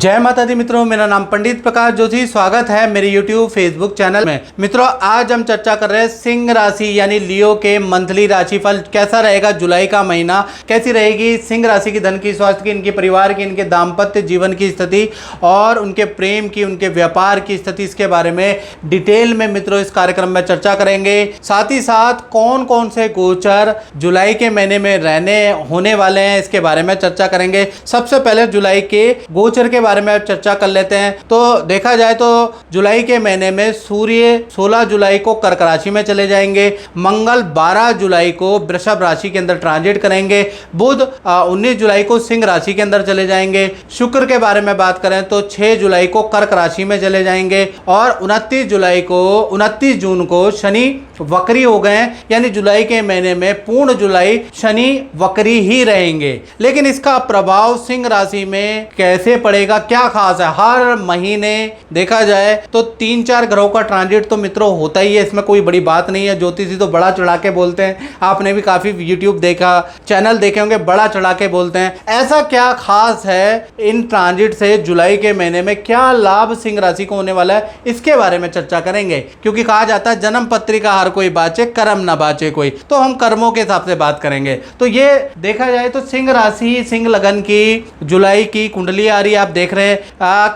जय माता दी मित्रों, मेरा नाम पंडित प्रकाश जोशी। स्वागत है मेरे YouTube फेसबुक चैनल में। मित्रों, आज हम चर्चा कर रहे हैं सिंह राशि यानी लियो के मंथली राशिफल कैसा रहेगा। जुलाई का महीना कैसी रहेगी सिंह राशि की, धन की, स्वास्थ्य की, इनके परिवार की, इनके दाम्पत्य जीवन की स्थिति और उनके प्रेम की, उनके व्यापार की स्थिति, इसके बारे में डिटेल में मित्रों इस कार्यक्रम में चर्चा करेंगे। साथ ही साथ कौन कौन से गोचर जुलाई के महीने में रहने होने वाले हैं, इसके बारे में चर्चा करेंगे। सबसे पहले जुलाई के गोचर के बारे में चर्चा कर लेते हैं। तो देखा जाए तो जुलाई के महीने में सूर्य 16 जुलाई को कर्क राशि में चले जाएंगे, मंगल 12 जुलाई को वृषभ राशि के अंदर ट्रांजिट करेंगे, बुध 19 जुलाई को सिंह राशि के अंदर चले जाएंगे। शुक्र के बारे में बात करें तो 6 जुलाई को कर्क राशि में चले जाएंगे और 29 जून को शनि वक्री हो गए, यानी जुलाई के महीने में पूर्ण जुलाई शनि वक्री ही रहेंगे। लेकिन इसका प्रभाव सिंह राशि में कैसे पड़ेगा, क्या खास है। हर महीने देखा जाए तो 3-4 ग्रहों का ट्रांजिट तो मित्रों होता ही है, इसमें कोई बड़ी बात नहीं है। ज्योतिषी तो बड़ा चढ़ा के बोलते हैं, आपने भी काफी यूट्यूब देखा, चैनल देखे होंगे, बड़ा चढ़ा के बोलते हैं। ऐसा क्या खास है इन ट्रांजिट से, जुलाई के महीने में क्या लाभ सिंह राशि को होने वाला है, इसके बारे में चर्चा करेंगे। क्योंकि कहा जाता है जन्म पत्रिका हर कोई बाचे, कर्म ना बाचे कोई, तो हम कर्मों के हिसाब से बात करेंगे। तो ये देखा जाए तो सिंह राशि, सिंह लगन की जुलाई की कुंडली आ रही है, आप देख रहे हैं।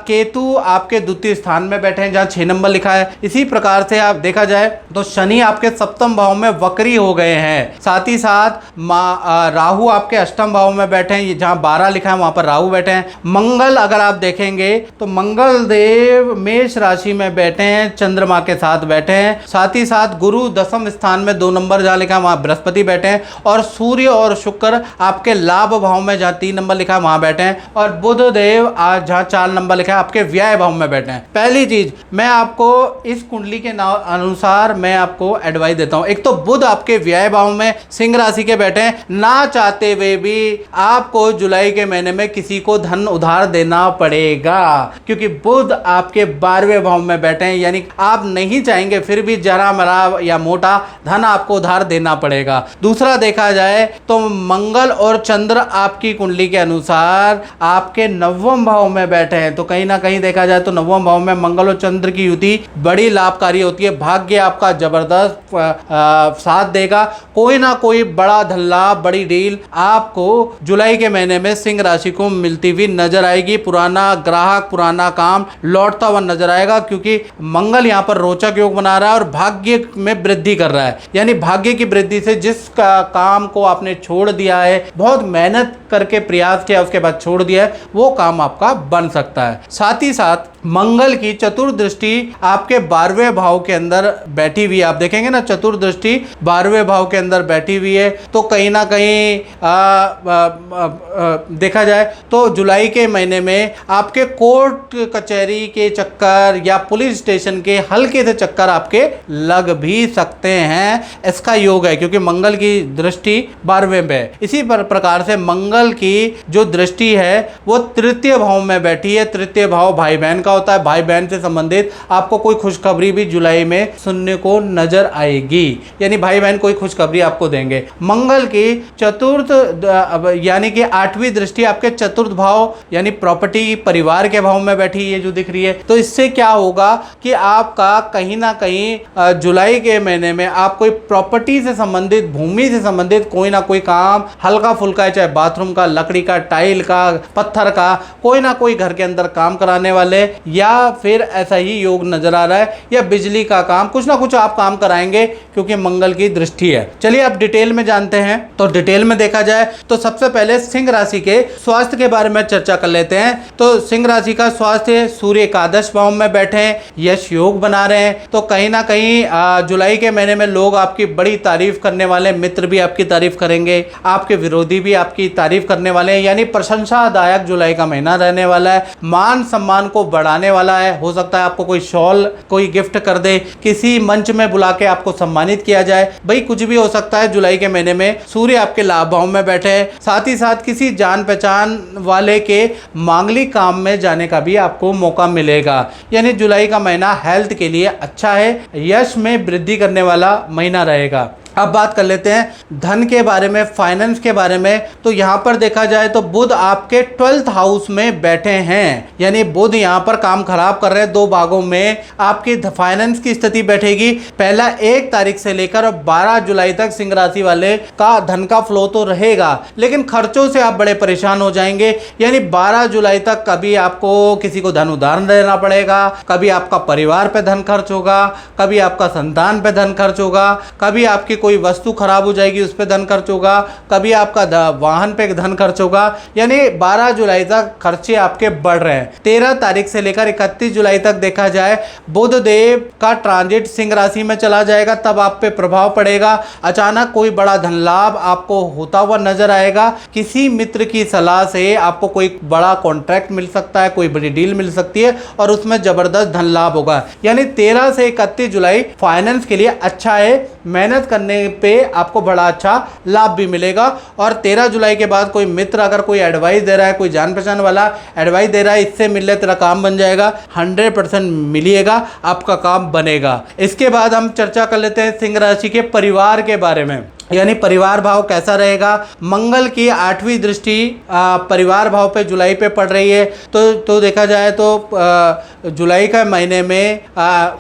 केतु आपके द्वितीय स्थान में बैठे हैं जहां 6 नंबर लिखा है। इसी प्रकार से आप देखा जाए तो शनि आपके सप्तम भाव में वक्री हो गए हैं। साथ ही साथ राहु आपके अष्टम भाव में बैठे हैं, जहां 12 लिखा है वहां पर राहु बैठे हैं। मंगल अगर आप देखेंगे तो मंगल देव मेष राशि में बैठे हैं, चंद्रमा के साथ बैठे हैं। साथ ही साथ गुरु दसम स्थान में 2 नंबर जहां लिखा है वहां बृहस्पति बैठे हैं और सूर्य और शुक्र आपके लाभ भाव में जहां 3 नंबर लिखा है वहां बैठे हैं और बुध देव आज जहां 4 नंबर लिखा है आपके व्यय भाव में बैठे हैं। पहली चीज मैं आपको इस कुंडली के अनुसार मैं आपको एडवाइस देता हूं। एक तो बुध आपके व्यय भाव में सिंह राशि के बैठे हैं, ना चाहते हुए भी आपको जुलाई के महीने में किसी को धन उधार देना पड़ेगा, क्योंकि बुध आपके 12वें भाव में बैठे हैं, यानी आप नहीं चाहेंगे फिर भी जरा मरा या मोटा धन आपको उधार देना पड़ेगा। दूसरा देखा जाए तो मंगल और चंद्र आपकी कुंडली के अनुसार आपके 9वें भाव में बैठे हैं, तो कहीं ना कहीं देखा जाए तो 9वें भाव में मंगल और चंद्र की युति बड़ी लाभकारी होती है। भाग्य आपका जबरदस्त साथ देगा, कोई ना कोई बड़ा धन लाभ, बड़ी डील आपको जुलाई के महीने में सिंह राशि को मिलती हुई नजर आएगी। पुराना ग्राहक, पुराना काम लौटता हुआ नजर आएगा, क्योंकि मंगल यहाँ पर रोचक योग बना रहा है और भाग्य में वृद्धि कर रहा है। यानी भाग्य की वृद्धि से जिस काम को आपने छोड़ दिया है, बहुत मेहनत करके प्रयास किया उसके बाद छोड़ दिया है, वो काम आपका बन सकता है। साथ ही साथ मंगल की चतुर्दृष्टि आपके 12वें भाव के अंदर बैठी हुई है। आप देखेंगे ना, चतुर्दृष्टि 12वें भाव के अंदर बैठी हुई है, तो कहीं ना कहीं देखा जाए तो जुलाई के महीने में आपके कोर्ट कचहरी के चक्कर या पुलिस स्टेशन के हल्के से चक्कर आपके लग भी सकते हैं, इसका योग है, क्योंकि मंगल की दृष्टि 12वें पे। इसी प्रकार से मंगल की जो दृष्टि है वो तृतीय भाव में बैठी है। तृतीय भाव भाई बहन का होता है, भाई बहन से संबंधित आपको कोई खुशखबरी भी जुलाई में सुनने को नजर आएगी, यानी भाई बहन कोई खुशखबरी आपको देंगे। मंगल की चतुर्थ यानी कि 8वीं दृष्टि आपके चतुर्थ भाव यानी प्रॉपर्टी, परिवार के भाव में बैठी है जो दिख रही है। तो इससे क्या होगा कि आपका कहीं ना कहीं जुलाई के महीने में आप कोई प्रॉपर्टी से संबंधित, भूमि से संबंधित कोई ना कोई काम हल्का फुल्का, चाहे बाथरूम का, लकड़ी का, टाइल का, पत्थर का, कोई ना कोई घर के अंदर काम कराने वाले, या फिर ऐसा ही योग नजर आ रहा है, या बिजली का काम, कुछ ना कुछ आप काम कराएंगे क्योंकि मंगल की दृष्टि है। चलिए अब डिटेल में जानते हैं। तो डिटेल में देखा जाए तो सबसे पहले सिंह राशि के स्वास्थ्य के बारे में चर्चा कर लेते हैं। तो सिंह राशि का स्वास्थ्य, सूर्य एकादश भाव में बैठे हैं, यश योग बना रहे हैं, तो कहीं ना कहीं जुलाई के महीने में लोग आपकी बड़ी तारीफ करने वाले, मित्र भी आपकी तारीफ करेंगे, आपके विरोधी भी आपकी तारीफ करने वाले हैं, यानी प्रशंसादायक जुलाई का महीना रहने वाला है। मान सम्मान को बढ़ाने वाला है, हो सकता है आपको कोई शॉल, कोई गिफ्ट कर दे, किसी मंच में बुला के आपको सम्मानित किया जाए, भाई कुछ भी हो सकता है। जुलाई के महीने में सूर्य आपके लाभ भाव में बैठे हैं, साथ ही साथ किसी जान पहचान वाले के मांगलिक काम में जाने का भी आपको मौका मिलेगा, यानी जुलाई का महीना हेल्थ के लिए अच्छा है, यश में वृद्धि करने वाला महीना रहेगा। अब बात कर लेते हैं धन के बारे में, फाइनेंस के बारे में। तो यहाँ पर देखा जाए तो बुध आपके 12th हाउस में बैठे हैं, यानी बुध यहाँ पर काम खराब कर रहे हैं। 2 भागों में आपकी फाइनेंस की स्थिति बैठेगी। पहला 1 तारीख से लेकर 12 जुलाई तक सिंह राशि वाले का धन का फ्लो तो रहेगा, लेकिन खर्चों से आप बड़े परेशान हो जाएंगे। यानी 12 जुलाई तक कभी आपको किसी को धन उधार देना पड़ेगा, कभी आपका परिवार पे धन खर्च होगा, कभी आपका संतान पे धन खर्च होगा, कभी आपकी कोई वस्तु खराब हो जाएगी उस पर धन खर्च होगा, कभी आपका वाहन पे धन खर्च होगा। यानी 12 जुलाई तक खर्चे आपके बढ़ रहे हैं। 13 तारीख से लेकर 31 जुलाई तक देखा जाए बुध देव का ट्रांजिट सिंह राशि में चला जाएगा, तब आप पे प्रभाव पड़ेगा। अचानक कोई बड़ा धन लाभ आपको होता हुआ नजर आएगा। किसी मित्र की सलाह से आपको कोई बड़ा कॉन्ट्रैक्ट मिल सकता है, कोई बड़ी डील मिल सकती है और उसमें जबरदस्त धन लाभ होगा। यानी 13 से 31 जुलाई फाइनेंस के लिए अच्छा है। मेहनत करने पे आपको बड़ा अच्छा लाभ भी मिलेगा। और 13 जुलाई के बाद कोई मित्र अगर कोई एडवाइस दे रहा है, कोई जान पहचान वाला एडवाइस दे रहा है, इससे मिल ले तेरा काम बन जाएगा, 100% मिलिएगा, आपका काम बनेगा। इसके बाद हम चर्चा कर लेते हैं सिंह राशि के परिवार के बारे में। यानी परिवार भाव कैसा रहेगा। मंगल की 8वीं दृष्टि परिवार भाव पे जुलाई पे पड़ रही है। तो देखा जाए तो जुलाई का महीने में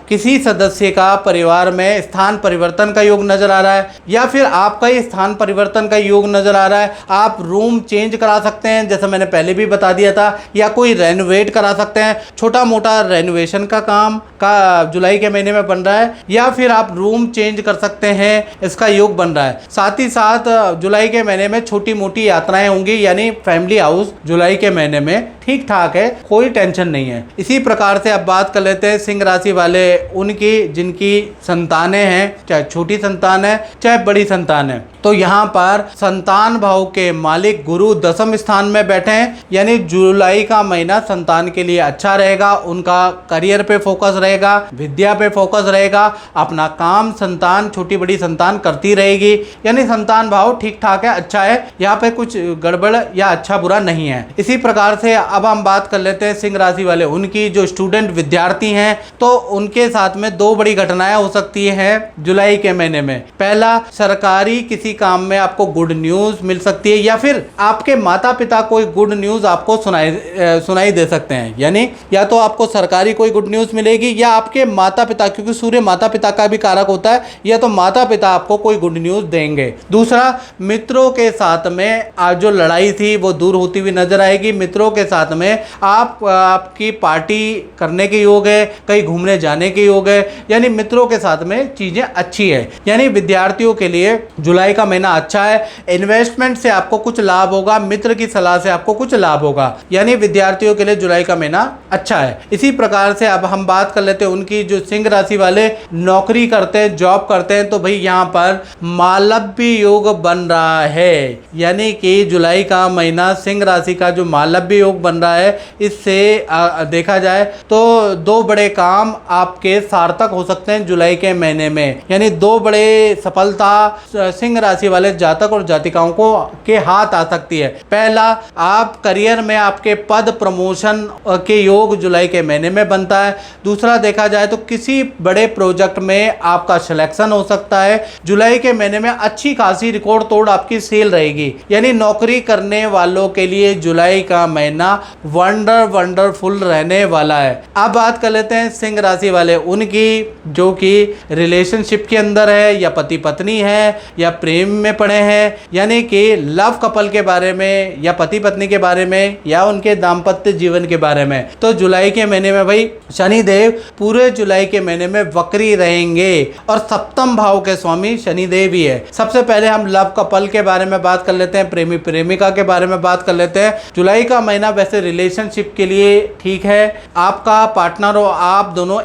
किसी सदस्य का परिवार में स्थान परिवर्तन का योग नजर आ रहा है, या फिर आपका ही स्थान परिवर्तन का योग नजर आ रहा है। आप रूम चेंज करा सकते हैं, जैसा मैंने पहले भी बता दिया था, या कोई रेनोवेट करा सकते हैं। छोटा मोटा रेनोवेशन का काम का जुलाई के महीने में बन रहा है, या फिर आप रूम चेंज कर सकते हैं, इसका योग बन रहा है। साथ ही साथ जुलाई के महीने में छोटी मोटी यात्राएं होंगी, यानी फैमिली हाउस जुलाई के महीने में ठीक ठाक है, कोई टेंशन नहीं है। इसी प्रकार से अब बात कर लेते हैं सिंह राशि वाले उनकी जिनकी संतानें हैं, चाहे छोटी संतान है चाहे बड़ी संतान है। तो यहाँ पर संतान भाव के मालिक गुरु 10वें स्थान में बैठे हैं, यानी जुलाई का महीना संतान के लिए अच्छा रहेगा। उनका करियर पे फोकस रहेगा, विद्या पे फोकस रहेगा, अपना काम संतान छोटी बड़ी संतान करती रहेगी। यानी संतान भाव ठीक ठाक है, अच्छा है, यहाँ पे कुछ गड़बड़ या अच्छा बुरा नहीं है। इसी प्रकार से अब हम बात कर लेते हैं सिंह राशि वाले उनकी जो स्टूडेंट विद्यार्थी हैं, तो उनके साथ में 2 बड़ी घटनाएं हो सकती हैं जुलाई के महीने में। पहला, सरकारी किसी काम में आपको गुड न्यूज मिल सकती है, या फिर आपके माता पिता कोई गुड न्यूज आपको सुनाई दे सकते हैं। यानी या तो आपको सरकारी कोई गुड न्यूज मिलेगी, या आपके माता पिता, क्योंकि सूर्य माता पिता का भी कारक होता है, या तो माता पिता आपको कोई गुड न्यूज देंगे। दूसरा, मित्रों के साथ में आज जो लड़ाई थी वो दूर होती हुई नजर आएगी। मित्रों के साथ में आपकी पार्टी करने के योग है, कहीं घूमने जाने के योग है, यानी मित्रों के साथ में चीजें अच्छी है। यानी विद्यार्थियों के लिए जुलाई का महीना अच्छा है। इन्वेस्टमेंट से आपको कुछ लाभ होगा, मित्र की सलाह से आपको कुछ लाभ होगा, यानी विद्यार्थियों के लिए जुलाई का महीना अच्छा है। इसी प्रकार से अब हम बात कर लेते हैं उनकी जो सिंह राशि वाले नौकरी करते हैं, जॉब करते हैं। तो भाई यहाँ पर मालव्य योग बन रहा है, यानी कि जुलाई का महीना सिंह राशि का जो मालव्य योग बन रहा है, इससे देखा जाए तो 2 बड़े काम आपके सार्थक हो सकते हैं जुलाई के महीने में। यानी 2 बड़े सफलता सिंह राशि वाले जातक और जातिकाओं को के हाथ आ सकती है। पहला, आप करियर में आपके पद प्रमोशन के योग जुलाई के महीने में बनता है। दूसरा, देखा जाए तो किसी बड़े प्रोजेक्ट में आपका सिलेक्शन हो सकता है। जुलाई के महीने में अच्छी खासी रिकॉर्ड तोड़ आपकी सेल रहेगी। यानी नौकरी करने वालों के लिए जुलाई का महीना वंडरफुल रहने वाला है। अब बात कर लेते हैं सिंह राशि वाले उनकी जो कि रिलेशनशिप के अंदर है, या पति पत्नी है, या प्रेम में पड़े हैं, यानी कि लव कपल के बारे में, या पति पत्नी के बारे में, या उनके दाम्पत्य जीवन के बारे में। तो जुलाई के महीने में भाई शनिदेव पूरे जुलाई के महीने में वक्री रहेंगे, और 7वें भाव के स्वामी शनिदेव ही है। सबसे पहले हम लव कपल के बारे में बात कर लेते हैं, प्रेमी प्रेमिका के बारे में बात कर लेते हैं। जुलाई का महीना वैसे रिलेशनशिप के लिए ठीक है। आपका पार्टनर और आप दोनों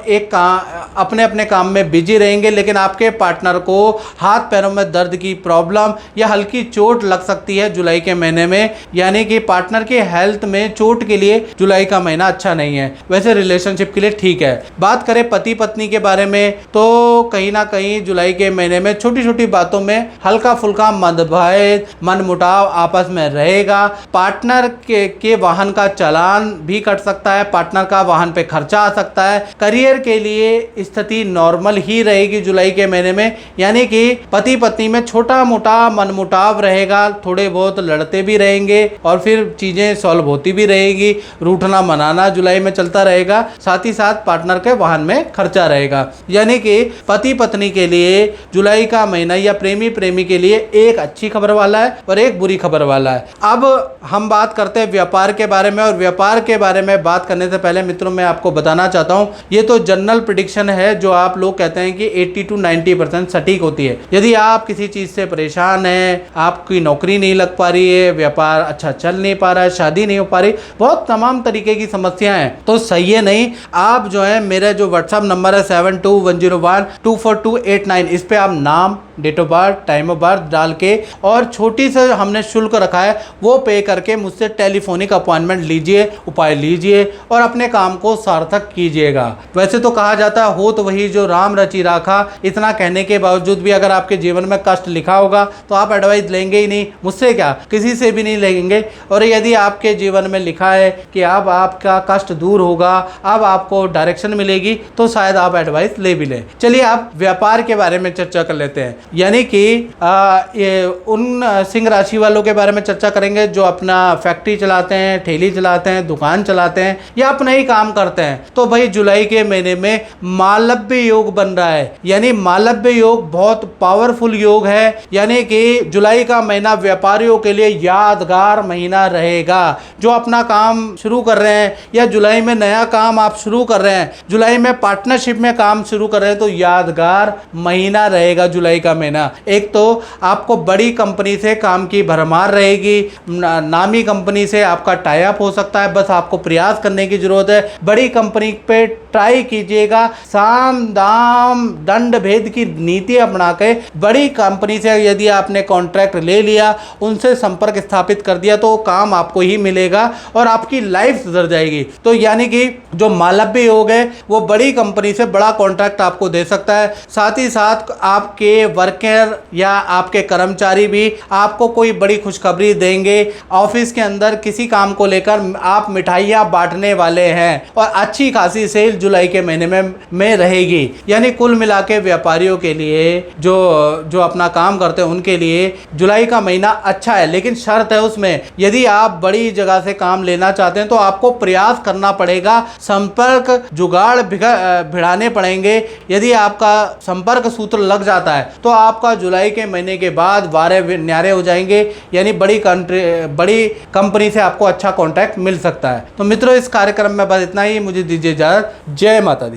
अपने अपने काम में बिजी रहेंगे, लेकिन आपके पार्टनर को हाथ पैरों में दर्द की प्रॉब्लम या हल्की चोट लग सकती है जुलाई के महीने में, यानी कि पार्टनर के हेल्थ में चोट के लिए जुलाई का महीना अच्छा नहीं है। वैसे रिलेशनशिप के लिए ठीक है। बात करें पति पत्नी के बारे में तो कहीं ना कहीं जुलाई के महीने में छोटी छोटी बातों में हल्का फुल्का मतभेद मनमुटाव आपस में रहेगा। पार्टनर के वाहन का चालान भी कट सकता है, पार्टनर का वाहन पे खर्चा आ सकता है। करियर के लिए स्थिति नॉर्मल ही रहेगी जुलाई के महीने में, यानी कि पति पत्नी में छोटा मोटा मनमुटाव रहेगा, थोड़े बहुत लड़ते भी रहेंगे और फिर चीजें सॉल्व होती भी रहेगी। रूठना मनाना जुलाई में चलता रहेगा, साथ ही साथ पार्टनर के वाहन में खर्चा रहेगा। यानी कि पति पत्नी के लिए जुलाई का महीना या प्रेमी प्रेमी के लिए एक अच्छी खबर वाला है और एक बुरी खबर वाला है। अब हम बात करते हैं व्यापार के बारे में, और व्यापार के बारे में बात करने से पहले मित्रों मैं आपको बताना चाहता हूं, ये तो जनरल प्रेडिक्शन है जो आप लोग कहते हैं कि 80 to 90% सटीक होती है। यदि आप किसी चीज से परेशान हैं, आपकी नौकरी नहीं लग पा रही है, व्यापार अच्छा चल नहीं पा रहा है, शादी नहीं हो पा रही, बहुत तमाम तरीके की समस्याएं हैं, तो सही है नहीं, आप जो है मेरा जो व्हाट्सएप नंबर है 7210124289, इस पे आप नाम, date of birth, time of birth डाल के और छोटी से हमने शुल्क रखा है वो पे करके मुझसे टेलीफोनिक अपॉइंटमेंट लीजिए, उपाय लीजिए और अपने काम को सार्थक कीजिएगा। वैसे तो कहा जाता है हो तो वही जो राम रचि राखा, इतना कहने के बावजूद भी अगर आपके जीवन में कष्ट लिखा होगा तो आप एडवाइस लेंगे ही नहीं, मुझसे क्या किसी से भी नहीं लेंगे। और यदि आपके जीवन में लिखा है कि अब आपका कष्ट दूर होगा, अब आपको डायरेक्शन मिलेगी, तो शायद आप एडवाइस ले भी लें। चलिए आप व्यापार के बारे में चर्चा कर लेते हैं, यानी कि ये उन सिंह राशि वालों के बारे में चर्चा करेंगे जो अपना फैक्ट्री चलाते हैं, ठेली चलाते हैं, दुकान चलाते हैं या अपना ही काम करते हैं। तो भाई जुलाई के महीने में मालव्य योग बन रहा है, यानी मालव्य योग बहुत पावरफुल योग है, यानी कि जुलाई का महीना व्यापारियों के लिए यादगार महीना रहेगा। जो अपना काम शुरू कर रहे हैं या जुलाई में नया काम आप शुरू कर रहे हैं, जुलाई में पार्टनरशिप में काम शुरू कर रहे हैं, तो यादगार महीना रहेगा जुलाई का महीना। एक तो आपको बड़ी कंपनी से काम की भरमार रहेगी, नामी कंपनी से आपका टाई अप हो सकता है, बस आपको प्रयास करने की जरूरत है। बड़ी कंपनी पे ट्राई कीजिएगा, साम दाम दंड भेद की नीति अपना के बड़ी कंपनी से यदि आपने कॉन्ट्रैक्ट ले लिया, उनसे संपर्क स्थापित कर दिया, तो काम आपको ही मिलेगा और आपकी लाइफ सुधर जाएगी। तो यानी कि जो मालव्य योग है वो बड़ी कंपनी से बड़ा कॉन्ट्रैक्ट आपको दे सकता है। साथ ही साथ आपके वर्कर या आपके कर्मचारी भी आपको कोई बड़ी खुशखबरी देंगे। ऑफिस के अंदर किसी काम को लेकर आप मिठाइयाँ बांटने वाले हैं और अच्छी खासी सेल जुलाई के महीने में रहेगी। यानी कुल मिला के व्यापारियों के लिए जो अपना काम करते हैं उनके लिए जुलाई का महीना अच्छा है, लेकिन शर्त है उसमें, यदि आप बड़ी जगह से काम लेना चाहते हैं तो आपको प्रयास करना पड़ेगा, संपर्क जुगाड़ भिड़ाने पड़ेंगे। यदि आपका संपर्क सूत्र लग जाता है तो आपका जुलाई के महीने के बाद वारे न्यारे हो जाएंगे, यानी बड़ी कंपनी से आपको अच्छा कॉन्ट्रैक्ट मिल सकता है। तो मित्रों इस कार्यक्रम में बस इतना ही, मुझे दीजिए इजाजत। जय माता दी।